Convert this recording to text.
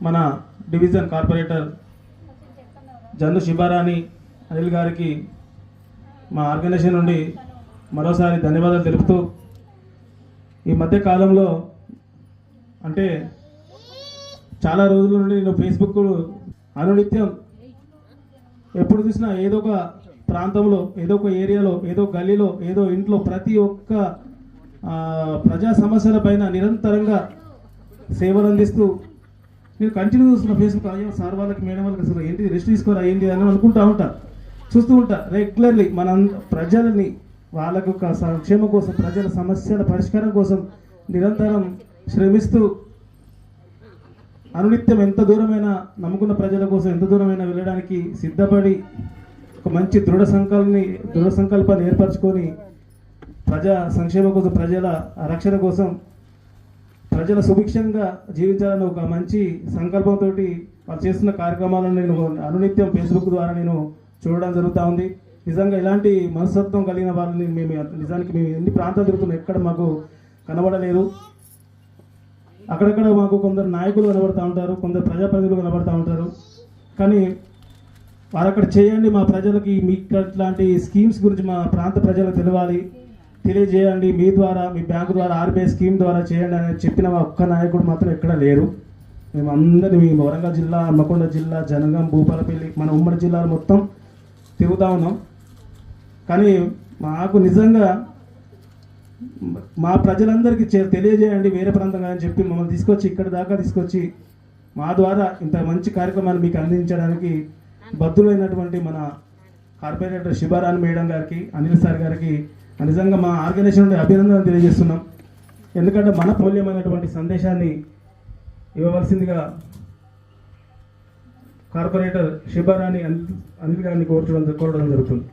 మన division corporator Jannu Shibarani Anil గారికి మా ఆర్గనైజేషన్ నుండి మరోసారి ధన్యవాదాలు తెలుపుతూ, ఈ మధ్య కాలంలో అంటే చాలా రోజుల నుండి నేను ఫేస్బుక్ అనునిత్యం ఎప్పుడు చూసినా ఏదో ఒక ప్రాంతంలో, ఏదో ఒక ఏరియాలో, ఏదో గల్లీలో, ఏదో ఇంట్లో ప్రతి ఒక్క ప్రజా సమస్యల పైన నిరంతరంగా సేవలు అందిస్తూ నేను కంటిన్యూ చూస్తున్న ఫేస్బుక్. అయ్యో సార్ వాళ్ళకి, మేడం వాళ్ళకి అసలు ఏంటి రెస్ట్ తీసుకోరా ఏంటి అని అనుకుంటా ఉంటా, చూస్తూ ఉంటా రెగ్యులర్లీ. మన ప్రజలని వాళ్ళకు సంక్షేమం కోసం, ప్రజల సమస్యల పరిష్కారం కోసం నిరంతరం శ్రమిస్తూ అనునిత్యం ఎంత దూరమైనా నమ్ముకున్న ప్రజల కోసం ఎంత దూరమైనా వెళ్ళడానికి సిద్ధపడి ఒక మంచి దృఢ సంకల్పాన్ని ఏర్పరచుకొని ప్రజా సంక్షేమం కోసం, ప్రజల రక్షణ కోసం, ప్రజల సుభిక్షంగా జీవించాలని ఒక మంచి సంకల్పంతో వాళ్ళు చేస్తున్న కార్యక్రమాలను నేను అనునిత్యం ఫేస్బుక్ ద్వారా నేను చూడడం జరుగుతూ ఉంది. నిజంగా ఇలాంటి మనస్తత్వం కలిగిన వాళ్ళని నిజానికి మేము ఎన్ని ప్రాంతాలు తిరుగుతున్నాం, ఎక్కడ మాకు కనబడలేదు. అక్కడక్కడ మాకు కొందరు నాయకులు కనబడుతూ ఉంటారు, కొందరు ప్రజాప్రతినిధులు కనబడుతూ ఉంటారు. కానీ వారు అక్కడ చేయండి, మా ప్రజలకి మీకు ఇట్లాంటి స్కీమ్స్ గురించి మా ప్రాంత ప్రజలకు తెలియజేయండి, మీ ద్వారా, మీ బ్యాంకు ద్వారా, ఆర్బీఐ స్కీమ్ ద్వారా చేయండి అని చెప్పిన ఒక్క నాయకుడు మాత్రం ఎక్కడ లేరు. మేము అందరినీ వరంగల్ జిల్లా, హన్మకొండ జిల్లా, జనగాం, భూపాలపల్లి, మన ఉమ్మడి జిల్లాలు మొత్తం తిరుగుతూ ఉన్నాం. కానీ మాకు నిజంగా మా ప్రజలందరికీ తెలియజేయండి వేరే ప్రాంతంగా అని చెప్పి మమ్మల్ని తీసుకొచ్చి ఇక్కడ దాకా తీసుకొచ్చి మా ద్వారా ఇంత మంచి కార్యక్రమాన్ని మీకు అందించడానికి బద్దులైనటువంటి మన కార్పొరేటర్ శిబారాణి మేడం గారికి, అనిల్ సార్ గారికి నిజంగా మా ఆర్గనైజేషన్ నుండి అభినందనలు తెలియజేస్తున్నాం. ఎందుకంటే మన మూల్యమైనటువంటి సందేశాన్ని ఇవ్వవలసిందిగా కార్పొరేటర్ శిబారాణి అనిల్ గారిని కోరడం జరుగుతుంది.